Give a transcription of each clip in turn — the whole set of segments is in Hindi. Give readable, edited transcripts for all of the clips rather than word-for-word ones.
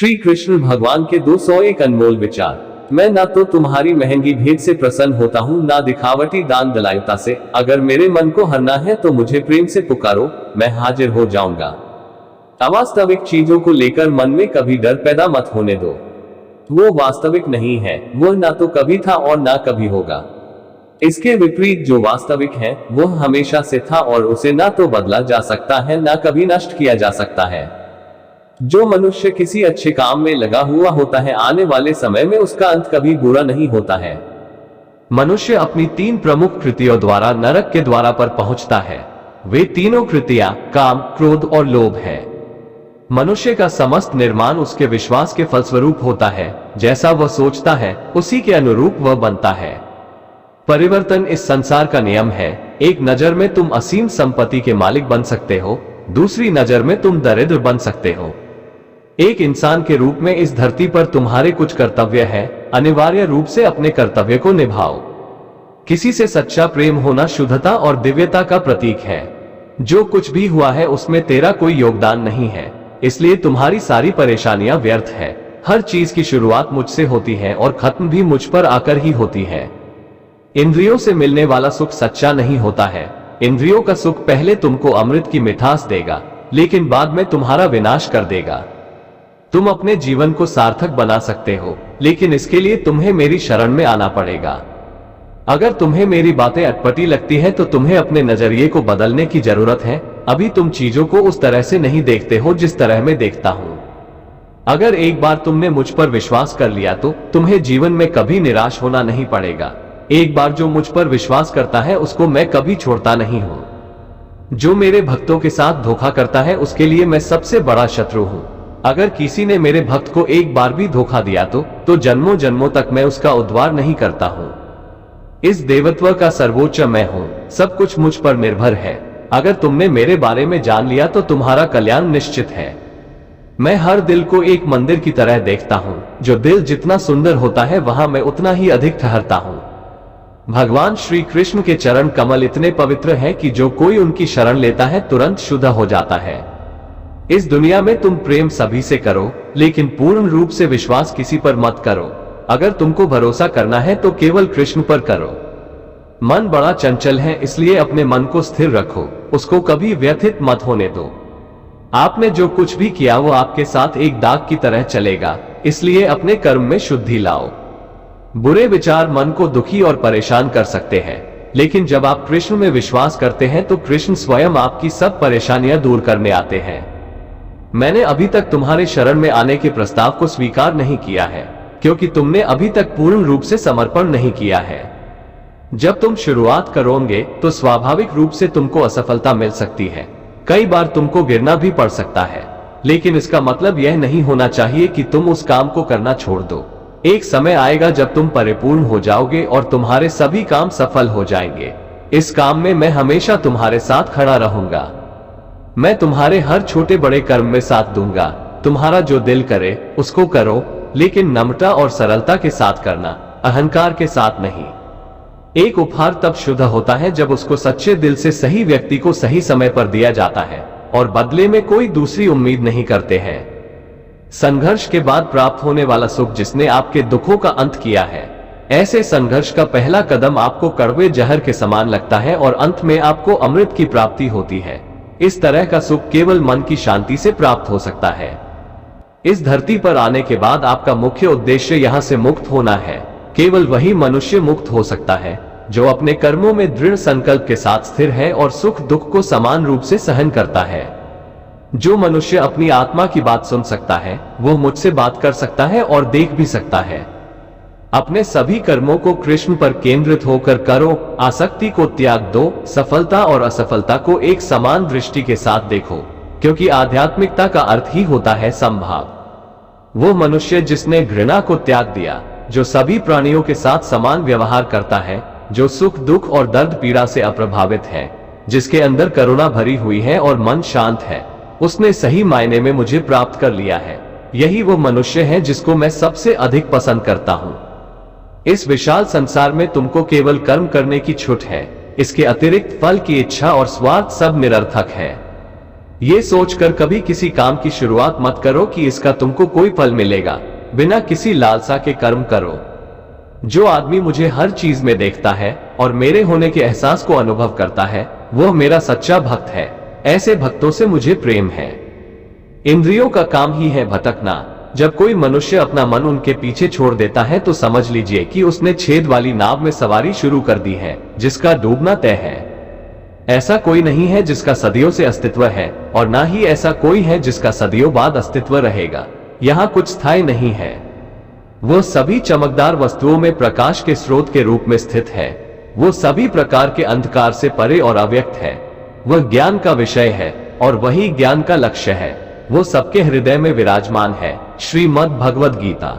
श्री कृष्ण भगवान के 201 अनमोल विचार। मैं ना तो तुम्हारी महंगी भेंट से प्रसन्न होता हूँ, ना दिखावटी दान दलायुता से। अगर मेरे मन को हरना है तो मुझे प्रेम से पुकारो, मैं हाजिर हो जाऊंगा। अवास्तविक चीजों को लेकर मन में कभी डर पैदा मत होने दो। वो वास्तविक नहीं है, वो ना तो कभी था और ना कभी होगा। इसके विपरीत जो वास्तविक है वह हमेशा से था और उसे ना तो बदला जा सकता है ना कभी नष्ट किया जा सकता है। जो मनुष्य किसी अच्छे काम में लगा हुआ होता है, आने वाले समय में उसका अंत कभी बुरा नहीं होता है। मनुष्य अपनी 3 प्रमुख कृतियों द्वारा नरक के द्वारा पर पहुंचता है। वे तीनों कृतियां काम, क्रोध और लोभ है। मनुष्य का समस्त निर्माण उसके विश्वास के फलस्वरूप होता है। जैसा वह सोचता है उसी के अनुरूप वह बनता है। परिवर्तन इस संसार का नियम है। एक नजर में तुम असीम संपत्ति के मालिक बन सकते हो, दूसरी नजर में तुम दरिद्र बन सकते हो। एक इंसान के रूप में इस धरती पर तुम्हारे कुछ कर्तव्य है। अनिवार्य रूप से अपने कर्तव्य को निभाओ। किसी से सच्चा प्रेम होना शुद्धता और दिव्यता का प्रतीक है। जो कुछ भी हुआ है उसमें तेरा कोई योगदान नहीं है, इसलिए तुम्हारी सारी परेशानियां व्यर्थ है। हर चीज की शुरुआत मुझसे होती है और खत्म भी मुझ पर आकर ही होती है। इंद्रियों से मिलने वाला सुख सच्चा नहीं होता है। इंद्रियों का सुख पहले तुमको अमृत की मिठास देगा, लेकिन बाद में तुम्हारा विनाश कर देगा। तुम अपने जीवन को सार्थक बना सकते हो, लेकिन इसके लिए तुम्हें मेरी शरण में आना पड़ेगा। अगर तुम्हें मेरी बातें अटपटी लगती है तो तुम्हें अपने नजरिए को बदलने की जरूरत है। अभी तुम चीजों को उस तरह से नहीं देखते हो जिस तरह मैं देखता हूं। अगर एक बार तुमने मुझ पर विश्वास कर लिया तो तुम्हें जीवन में कभी निराश होना नहीं पड़ेगा। एक बार जो मुझ पर विश्वास करता है उसको मैं कभी छोड़ता नहीं हूं। जो मेरे भक्तों के साथ धोखा करता है उसके लिए मैं सबसे बड़ा शत्रु हूं। अगर किसी ने मेरे भक्त को एक बार भी धोखा दिया तो जन्मों जन्मों तक मैं उसका उद्धार नहीं करता हूं। इस देवत्व का सर्वोच्च मैं हूं। सब कुछ मुझ पर निर्भर है। अगर तुमने मेरे बारे में जान लिया तो तुम्हारा कल्याण निश्चित है। मैं हर दिल को एक मंदिर की तरह देखता हूं। जो दिल जितना सुंदर होता है वहां मैं उतना ही अधिक ठहरता हूं। भगवान श्री कृष्ण के चरण कमल इतने पवित्र हैं कि जो कोई उनकी शरण लेता है तुरंत शुद्ध हो जाता है। इस दुनिया में तुम प्रेम सभी से करो, लेकिन पूर्ण रूप से विश्वास किसी पर मत करो। अगर तुमको भरोसा करना है तो केवल कृष्ण पर करो। मन बड़ा चंचल है, इसलिए अपने मन को स्थिर रखो। उसको कभी व्यथित मत होने दो। आपने जो कुछ भी किया वो आपके साथ एक दाग की तरह चलेगा, इसलिए अपने कर्म में शुद्धि लाओ। बुरे विचार मन को दुखी और परेशान कर सकते हैं, लेकिन जब आप कृष्ण में विश्वास करते हैं तो कृष्ण स्वयं आपकी सब परेशानियां दूर करने आते हैं। मैंने अभी तक तुम्हारे शरण में आने के प्रस्ताव को स्वीकार नहीं किया है, क्योंकि तुमने अभी तक पूर्ण रूप से समर्पण नहीं किया है। जब तुम शुरुआत करोगे तो स्वाभाविक रूप से तुमको असफलता मिल सकती है। कई बार तुमको गिरना भी पड़ सकता है, लेकिन इसका मतलब यह नहीं होना चाहिए कि तुम उस काम को करना छोड़ दो। एक समय आएगा जब तुम परिपूर्ण हो जाओगे और तुम्हारे सभी काम सफल हो जाएंगे। इस काम में मैं हमेशा तुम्हारे साथ खड़ा रहूंगा। मैं तुम्हारे हर छोटे बड़े कर्म में साथ दूंगा। तुम्हारा जो दिल करे उसको करो, लेकिन नम्रता और सरलता के साथ करना, अहंकार के साथ नहीं। एक उपहार तब शुद्ध होता है जब उसको सच्चे दिल से सही व्यक्ति को सही समय पर दिया जाता है और बदले में कोई दूसरी उम्मीद नहीं करते हैं। संघर्ष के बाद प्राप्त होने वाला सुख जिसने आपके दुखों का अंत किया है, ऐसे संघर्ष का पहला कदम आपको कड़वे जहर के समान लगता है और अंत में आपको अमृत की प्राप्ति होती है। इस तरह का सुख केवल मन की शांति से प्राप्त हो सकता है। इस धरती पर आने के बाद आपका मुख्य उद्देश्य यहां से मुक्त होना है। केवल वही मनुष्य मुक्त हो सकता है जो अपने कर्मों में दृढ़ संकल्प के साथ स्थिर है और सुख दुख को समान रूप से सहन करता है। जो मनुष्य अपनी आत्मा की बात सुन सकता है वो मुझसे बात कर सकता है और देख भी सकता है। अपने सभी कर्मों को कृष्ण पर केंद्रित होकर करो। आसक्ति को त्याग दो। सफलता और असफलता को एक समान दृष्टि के साथ देखो, क्योंकि आध्यात्मिकता का अर्थ ही होता है समभाव। वो मनुष्य जिसने घृणा को त्याग दिया, जो सभी प्राणियों के साथ समान व्यवहार करता है, जो सुख दुख और दर्द पीड़ा से अप्रभावित है, जिसके अंदर करुणा भरी हुई है और मन शांत है, उसने सही मायने में मुझे प्राप्त कर लिया है। यही वो मनुष्य है जिसको मैं सबसे अधिक पसंद करता हूं। इस विशाल संसार में तुमको केवल कर्म करने की छूट है। इसके अतिरिक्त फल की इच्छा और स्वार्थ सब निरर्थक है। ये सोचकर कभी किसी काम की शुरुआत मत करो कि इसका तुमको कोई फल मिलेगा। बिना किसी लालसा के कर्म करो। जो आदमी मुझे हर चीज में देखता है और मेरे होने के एहसास को अनुभव करता है, वह मेरा सच्चा भक्त है। ऐसे भक्तों से मुझे प्रेम है। इंद्रियों का काम ही है भटकना। जब कोई मनुष्य अपना मन उनके पीछे छोड़ देता है तो समझ लीजिए कि उसने छेद वाली नाव में सवारी शुरू कर दी है, जिसका डूबना तय है। ऐसा कोई नहीं है जिसका सदियों से अस्तित्व है, और ना ही ऐसा कोई है जिसका सदियों बाद अस्तित्व रहेगा। यहाँ कुछ स्थायी नहीं है। वो सभी चमकदार वस्तुओं में प्रकाश के स्रोत के रूप में स्थित है। वो सभी प्रकार के अंधकार से परे और अव्यक्त है। वह ज्ञान का विषय है और वही ज्ञान का लक्ष्य है। वो सबके हृदय में विराजमान है। श्रीमद् भगवद गीता।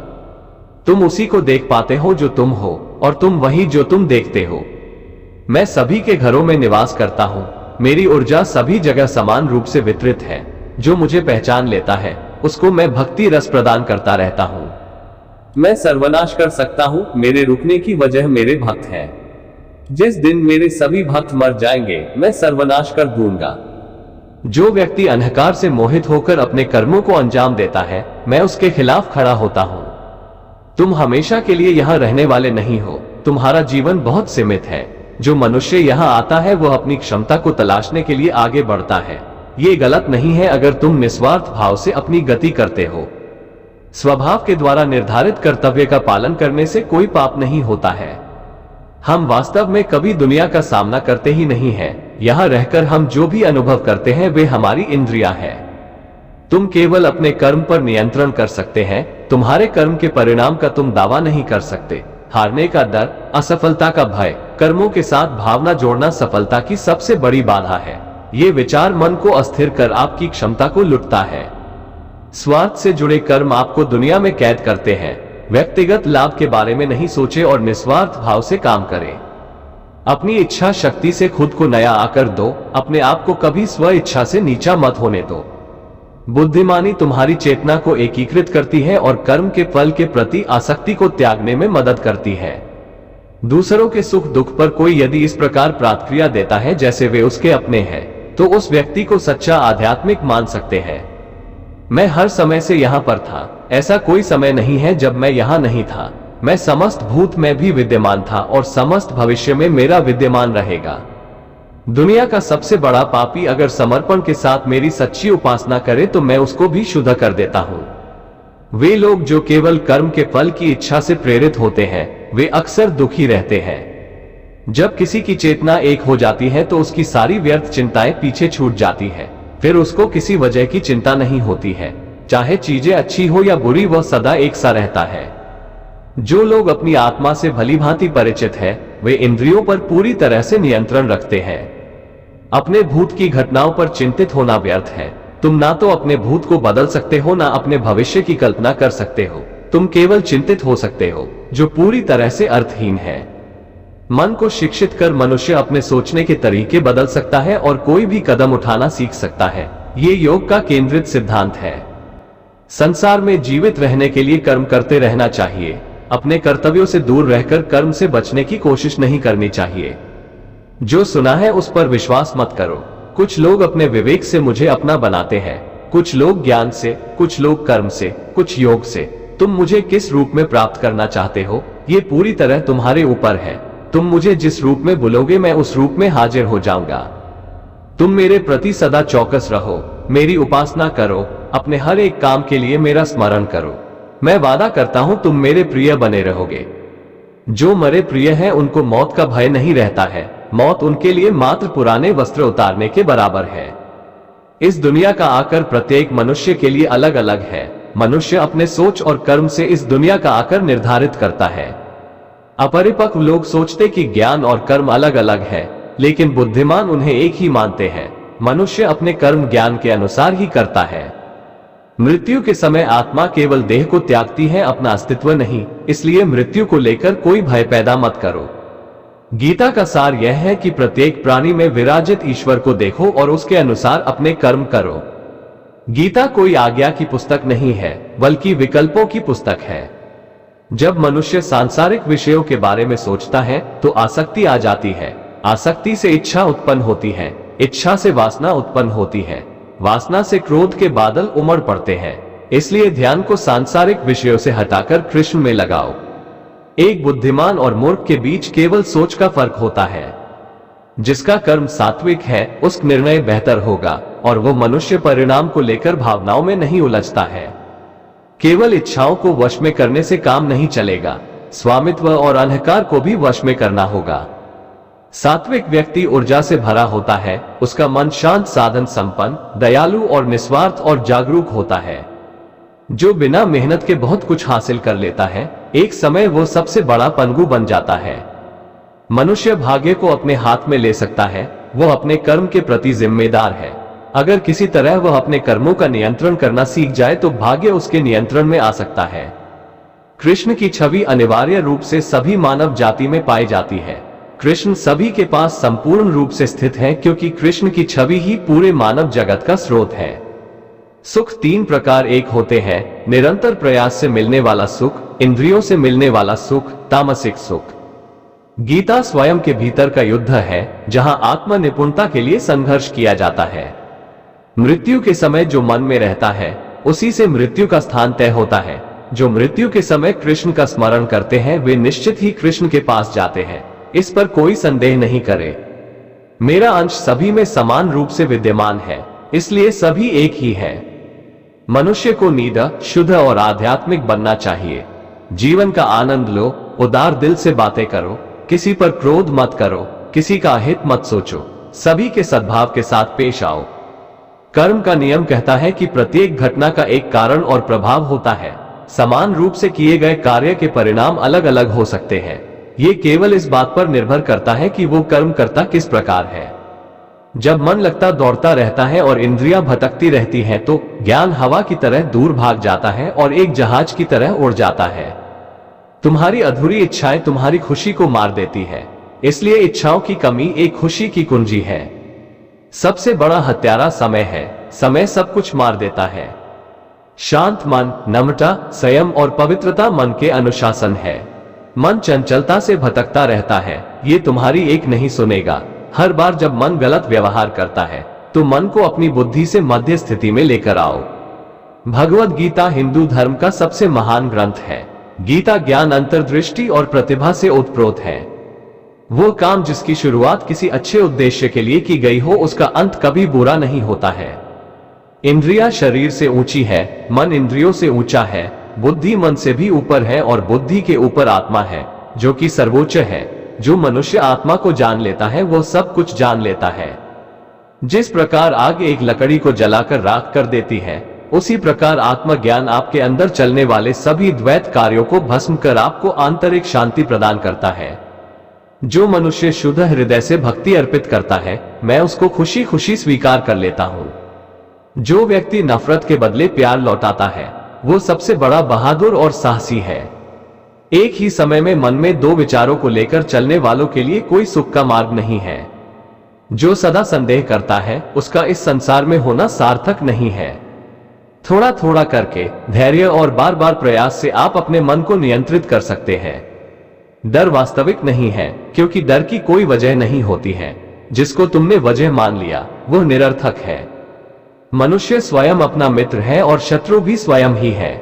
तुम उसी को देख पाते हो जो तुम हो, और तुम वही जो तुम देखते हो। मैं सभी के घरों में निवास करता हूँ। मेरी ऊर्जा सभी जगह समान रूप से वितरित है। जो मुझे पहचान लेता है उसको मैं भक्ति रस प्रदान करता रहता हूँ। मैं सर्वनाश कर सकता हूँ, मेरे रुकने की वजह मेरे भक्त हैं। जिस दिन मेरे सभी भक्त मर जाएंगे, मैं सर्वनाश कर दूंगा। जो व्यक्ति अंधकार से मोहित होकर अपने कर्मों को अंजाम देता है, मैं उसके खिलाफ खड़ा होता हूं। तुम हमेशा के लिए यहां रहने वाले नहीं हो। तुम्हारा जीवन बहुत सीमित है। जो मनुष्य यहां आता है वह अपनी क्षमता को तलाशने के लिए आगे बढ़ता है। ये गलत नहीं है अगर तुम निस्वार्थ भाव से अपनी गति करते हो। स्वभाव के द्वारा निर्धारित कर्तव्य का पालन करने से कोई पाप नहीं होता है। हम वास्तव में कभी दुनिया का सामना करते ही नहीं हैं। यहाँ रहकर हम जो भी अनुभव करते हैं वे हमारी इंद्रियां हैं। तुम केवल अपने कर्म पर नियंत्रण कर सकते हैं। तुम्हारे कर्म के परिणाम का तुम दावा नहीं कर सकते। हारने का डर, असफलता का भय, कर्मों के साथ भावना जोड़ना सफलता की सबसे बड़ी बाधा है। ये विचार मन को अस्थिर कर आपकी क्षमता को लुटता है। स्वार्थ से जुड़े कर्म आपको दुनिया में कैद करते हैं। व्यक्तिगत लाभ के बारे में नहीं सोचे और निस्वार्थ भाव से काम करें। अपनी इच्छा शक्ति से खुद को नया आकर दो। अपने आप को कभी स्व इच्छा से नीचा मत होने दो। बुद्धिमानी तुम्हारी चेतना को एकीकृत करती है और कर्म के फल के प्रति आसक्ति को त्यागने में मदद करती है। दूसरों के सुख दुख पर कोई यदि इस प्रकार प्रतिक्रिया देता है जैसे वे उसके अपने हैं, तो उस व्यक्ति को सच्चा आध्यात्मिक मान सकते हैं। मैं हर समय से यहाँ पर था। ऐसा कोई समय नहीं है जब मैं यहाँ नहीं था। मैं समस्त भूत में भी विद्यमान था और समस्त भविष्य में मेरा विद्यमान रहेगा। दुनिया का सबसे बड़ा पापी अगर समर्पण के साथ मेरी सच्ची उपासना करे तो मैं उसको भी शुद्ध कर देता हूँ। वे लोग जो केवल कर्म के फल की इच्छा से प्रेरित होते हैं, वे अक्सर दुखी रहते हैं। जब किसी की चेतना एक हो जाती है तो उसकी सारी व्यर्थ चिंताएं पीछे छूट जाती है। फिर उसको किसी वजह की चिंता नहीं होती है। चाहे चीजें अच्छी हो या बुरी, वह सदा एक सा रहता है। जो लोग अपनी आत्मा से भलीभांति परिचित है, वे इंद्रियों पर पूरी तरह से नियंत्रण रखते हैं। अपने भूत की घटनाओं पर चिंतित होना व्यर्थ है। तुम ना तो अपने भूत को बदल सकते हो, ना अपने भविष्य की कल्पना कर सकते हो। तुम केवल चिंतित हो सकते हो, जो पूरी तरह से अर्थहीन है। मन को शिक्षित कर मनुष्य अपने सोचने के तरीके बदल सकता है और कोई भी कदम उठाना सीख सकता है। ये योग का केंद्रित सिद्धांत है। संसार में जीवित रहने के लिए कर्म करते रहना चाहिए। अपने कर्तव्यों से दूर रहकर कर्म से बचने की कोशिश नहीं करनी चाहिए। जो सुना है उस पर विश्वास मत करो। कुछ लोग अपने विवेक से मुझे अपना बनाते हैं, कुछ लोग ज्ञान से, कुछ लोग कर्म से, कुछ योग से। तुम मुझे किस रूप में प्राप्त करना चाहते हो, ये पूरी तरह तुम्हारे ऊपर है। तुम मुझे जिस रूप में बुलोगे मैं उस रूप में हाजिर हो जाऊंगा। तुम मेरे प्रति सदा चौकस रहो, मेरी उपासना करो, अपने हर एक काम के लिए मेरा स्मरण करो। मैं वादा करता हूं तुम मेरे प्रिय बने रहोगे। जो मरे प्रिय हैं उनको मौत का भय नहीं रहता है। मौत उनके लिए मात्र पुराने वस्त्र उतारने के बराबर है। इस दुनिया का आकर प्रत्येक मनुष्य के लिए अलग अलग है। मनुष्य अपने सोच और कर्म से इस दुनिया का आकर निर्धारित करता है। अपरिपक्व लोग सोचते कि ज्ञान और कर्म अलग अलग है, लेकिन बुद्धिमान उन्हें एक ही मानते हैं। मनुष्य अपने कर्म ज्ञान के अनुसार ही करता है। मृत्यु के समय आत्मा केवल देह को त्यागती है, अपना अस्तित्व नहीं। इसलिए मृत्यु को लेकर कोई भय पैदा मत करो। गीता का सार यह है कि प्रत्येक प्राणी में विराजित ईश्वर को देखो और उसके अनुसार अपने कर्म करो। गीता कोई आज्ञा की पुस्तक नहीं है, बल्कि विकल्पों की पुस्तक है। जब मनुष्य सांसारिक विषयों के बारे में सोचता है तो आसक्ति आ जाती है। आसक्ति से इच्छा उत्पन्न होती है, इच्छा से वासना उत्पन्न होती है, वासना से क्रोध के बादल उमड़ पड़ते हैं। इसलिए ध्यान को सांसारिक विषयों से हटाकर कृष्ण में लगाओ। एक बुद्धिमान और मूर्ख के बीच केवल सोच का फर्क होता है। जिसका कर्म सात्विक है उसका निर्णय बेहतर होगा और वो मनुष्य परिणाम को लेकर भावनाओं में नहीं उलझता है। केवल इच्छाओं को वश में करने से काम नहीं चलेगा, स्वामित्व और अहंकार को भी वश में करना होगा। सात्विक व्यक्ति ऊर्जा से भरा होता है, उसका मन शांत, साधन संपन्न, दयालु और निस्वार्थ और जागरूक होता है। जो बिना मेहनत के बहुत कुछ हासिल कर लेता है, एक समय वो सबसे बड़ा पंगु बन जाता है। मनुष्य भाग्य को अपने हाथ में ले सकता है, वो अपने कर्म के प्रति जिम्मेदार है। अगर किसी तरह वह अपने कर्मों का नियंत्रण करना सीख जाए तो भाग्य उसके नियंत्रण में आ सकता है। कृष्ण की छवि अनिवार्य रूप से सभी मानव जाति में पाई जाती है। कृष्ण सभी के पास संपूर्ण रूप से स्थित है, क्योंकि कृष्ण की छवि ही पूरे मानव जगत का स्रोत है। सुख तीन प्रकार एक होते हैं: निरंतर प्रयास से मिलने वाला सुख, इंद्रियों से मिलने वाला सुख, तामसिक सुख। गीता स्वयं के भीतर का युद्ध है, जहां आत्म निपुणता के लिए संघर्ष किया जाता है। मृत्यु के समय जो मन में रहता है, उसी से मृत्यु का स्थान तय होता है। जो मृत्यु के समय कृष्ण का स्मरण करते हैं, वे निश्चित ही कृष्ण के पास जाते हैं, इस पर कोई संदेह नहीं करे। मेरा अंश सभी में समान रूप से विद्यमान है, इसलिए सभी एक ही है। मनुष्य को निडर, शुद्ध और आध्यात्मिक बनना चाहिए। जीवन का आनंद लो, उदार दिल से बातें करो, किसी पर क्रोध मत करो, किसी का हित मत सोचो, सभी के सद्भाव के साथ पेश आओ। कर्म का नियम कहता है कि प्रत्येक घटना का एक कारण और प्रभाव होता है। समान रूप से किए गए कार्य के परिणाम अलग अलग हो सकते हैं। ये केवल इस बात पर निर्भर करता है कि वो कर्म करता किस प्रकार है। जब मन लगता दौड़ता रहता है और इंद्रियां भटकती रहती हैं, तो ज्ञान हवा की तरह दूर भाग जाता है और एक जहाज की तरह उड़ जाता है। तुम्हारी अधूरी इच्छाएं तुम्हारी खुशी को मार देती है, इसलिए इच्छाओं की कमी एक खुशी की कुंजी है। सबसे बड़ा हत्यारा समय है, समय सब कुछ मार देता है। शांत मन, नम्रता, संयम और पवित्रता मन के अनुशासन है। मन चंचलता से भटकता रहता है, ये तुम्हारी एक नहीं सुनेगा। हर बार जब मन गलत व्यवहार करता है, तो मन को अपनी बुद्धि से मध्य स्थिति में लेकर आओ। भगवद गीता हिंदू धर्म का सबसे महान ग्रंथ है। गीता ज्ञान, अंतर्दृष्टि और प्रतिभा से ओतप्रोत है। वो काम जिसकी शुरुआत किसी अच्छे उद्देश्य के लिए की गई हो, उसका अंत कभी बुरा नहीं होता है। इंद्रियां शरीर से ऊंची है, मन इंद्रियों से ऊंचा है, बुद्धि मन से भी ऊपर है और बुद्धि के ऊपर आत्मा है, जो कि सर्वोच्च है। जो मनुष्य आत्मा को जान लेता है, वो सब कुछ जान लेता है। जिस प्रकार आग एक लकड़ी को जलाकर राख कर देती है, उसी प्रकार आत्मज्ञान आपके अंदर चलने वाले सभी द्वैत कार्यों को भस्म कर आपको आंतरिक शांति प्रदान करता है। जो मनुष्य शुद्ध हृदय से भक्ति अर्पित करता है, मैं उसको खुशी खुशी स्वीकार कर लेता हूं। जो व्यक्ति नफरत के बदले प्यार लौटाता है, वो सबसे बड़ा बहादुर और साहसी है। एक ही समय में मन में दो विचारों को लेकर चलने वालों के लिए कोई सुख का मार्ग नहीं है। जो सदा संदेह करता है, उसका इस संसार में होना सार्थक नहीं है। थोड़ा थोड़ा करके, धैर्य और बार बार प्रयास से आप अपने मन को नियंत्रित कर सकते हैं। डर वास्तविक नहीं है, क्योंकि डर की कोई वजह नहीं होती है। जिसको तुमने वजह मान लिया, वो निरर्थक है। मनुष्य स्वयं अपना मित्र है और शत्रु भी स्वयं ही है।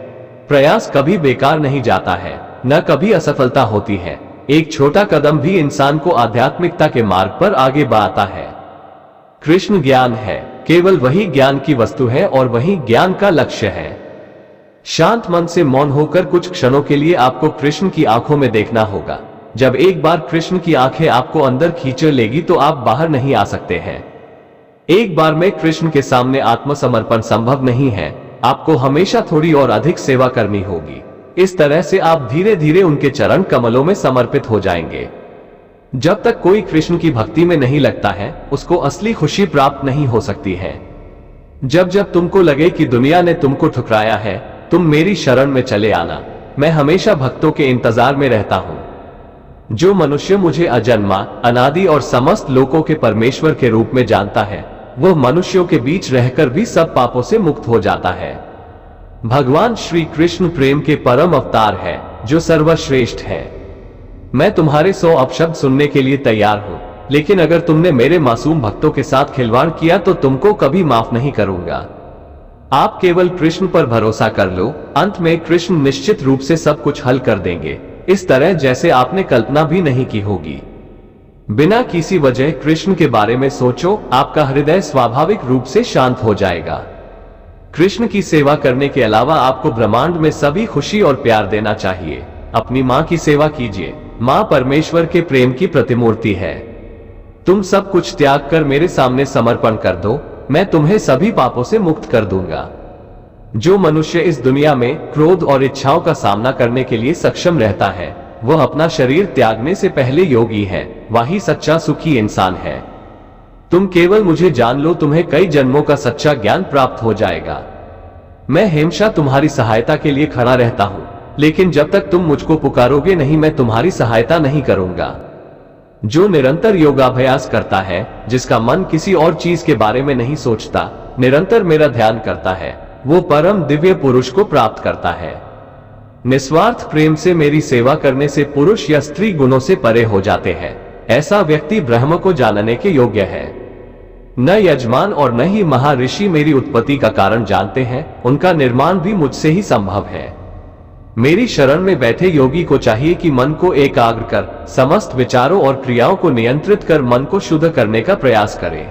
प्रयास कभी बेकार नहीं जाता है, न कभी असफलता होती है। एक छोटा कदम भी इंसान को आध्यात्मिकता के मार्ग पर आगे बढ़ाता है। कृष्ण ज्ञान है, केवल वही ज्ञान की वस्तु है और वही ज्ञान का लक्ष्य है। शांत मन से मौन होकर कुछ क्षणों के लिए आपको कृष्ण की आंखों में देखना होगा। जब एक बार कृष्ण की आंखें आपको अंदर खींच लेगी, तो आप बाहर नहीं आ सकते हैं। एक बार में कृष्ण के सामने आत्मसमर्पण संभव नहीं है। आपको हमेशा थोड़ी और अधिक सेवा करनी होगी। इस तरह से आप धीरे धीरे उनके चरण कमलों में समर्पित हो जाएंगे। जब तक कोई कृष्ण की भक्ति में नहीं लगता है, उसको असली खुशी प्राप्त नहीं हो सकती है। जब जब तुमको लगे कि दुनिया ने तुमको ठुकराया है, तुम मेरी शरण में चले आना। मैं हमेशा भक्तों के इंतजार में रहता हूं। जो मनुष्य मुझे अजन्मा, अनादि और समस्त लोकों के परमेश्वर के रूप में जानता है, वह मनुष्यों के बीच रहकर भी सब पापों से मुक्त हो जाता है। भगवान श्री कृष्ण प्रेम के परम अवतार है, जो सर्वश्रेष्ठ है। मैं तुम्हारे 100 अपशब्द सुनने के लिए तैयार हूं। लेकिन अगर तुमने मेरे मासूम भक्तों के साथ खिलवाड़ किया तो तुमको कभी माफ नहीं करूंगा। आप केवल कृष्ण पर भरोसा कर लो, अंत में कृष्ण निश्चित रूप से सब कुछ हल कर देंगे, इस तरह जैसे आपने कल्पना भी नहीं की होगी। बिना किसी वजह कृष्ण के बारे में सोचो, आपका हृदय स्वाभाविक रूप से शांत हो जाएगा। कृष्ण की सेवा करने के अलावा आपको ब्रह्मांड में सभी खुशी और प्यार देना चाहिए। अपनी माँ की सेवा कीजिए, माँ परमेश्वर के प्रेम की प्रतिमूर्ति है। तुम सब कुछ त्याग कर मेरे सामने समर्पण कर दो, मैं तुम्हें सभी पापों से मुक्त कर दूंगा। जो मनुष्य इस दुनिया में क्रोध और इच्छाओं का सामना करने के लिए सक्षम रहता है, वह अपना शरीर त्यागने से पहले योगी है, वही सच्चा सुखी इंसान है। तुम केवल मुझे जान लो, तुम्हें कई जन्मों का सच्चा ज्ञान प्राप्त हो जाएगा। मैं हमेशा तुम्हारी सहायता के लिए खड़ा रहता हूं, लेकिन जब तक तुम मुझको पुकारोगे नहीं, मैं तुम्हारी सहायता नहीं करूंगा। जो निरंतर योगाभ्यास करता है, जिसका मन किसी और चीज के बारे में नहीं सोचता, निरंतर मेरा ध्यान करता है, वो परम दिव्य पुरुष को प्राप्त करता है। निस्वार्थ प्रेम से मेरी सेवा करने से पुरुष या स्त्री गुणों से परे हो जाते हैं। ऐसा व्यक्ति ब्रह्म को जानने के योग्य है। न यजमान और न ही महर्षि मेरी उत्पत्ति का कारण जानते हैं, उनका निर्माण भी मुझसे ही संभव है। मेरी शरण में बैठे योगी को चाहिए कि मन को एकाग्र कर समस्त विचारों और क्रियाओं को नियंत्रित कर मन को शुद्ध करने का प्रयास करे।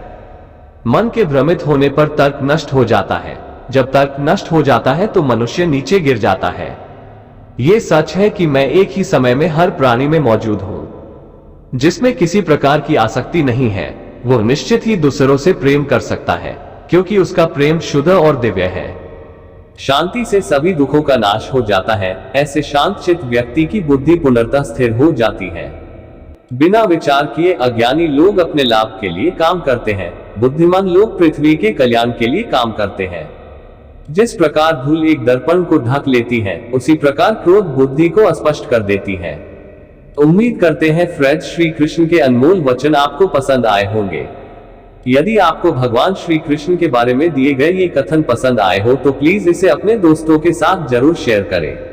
मन के भ्रमित होने पर तर्क नष्ट हो जाता है। जब तर्क नष्ट हो जाता है तो मनुष्य नीचे गिर जाता है। ये सच है कि मैं एक ही समय में हर प्राणी में मौजूद हूं। जिसमें किसी प्रकार की आसक्ति नहीं है, वो निश्चित ही दूसरों से प्रेम कर सकता है, क्योंकि उसका प्रेम शुद्ध और दिव्य है। शांति से सभी दुखों का नाश हो जाता है। ऐसे शांत चित्त व्यक्ति की बुद्धि पूर्णतः स्थिर हो जाती है। बिना विचार किए अज्ञानी लोग अपने लाभ के लिए काम करते हैं, बुद्धिमान लोग पृथ्वी के कल्याण के लिए काम करते हैं। जिस प्रकार धूल एक दर्पण को ढक लेती है, उसी प्रकार क्रोध बुद्धि को अस्पष्ट कर देती है। उम्मीद करते हैं फ्रेंड्स, श्री कृष्ण के अनमोल वचन आपको पसंद आए होंगे। यदि आपको भगवान श्री कृष्ण के बारे में दिए गए ये कथन पसंद आए हो तो प्लीज इसे अपने दोस्तों के साथ जरूर शेयर करें।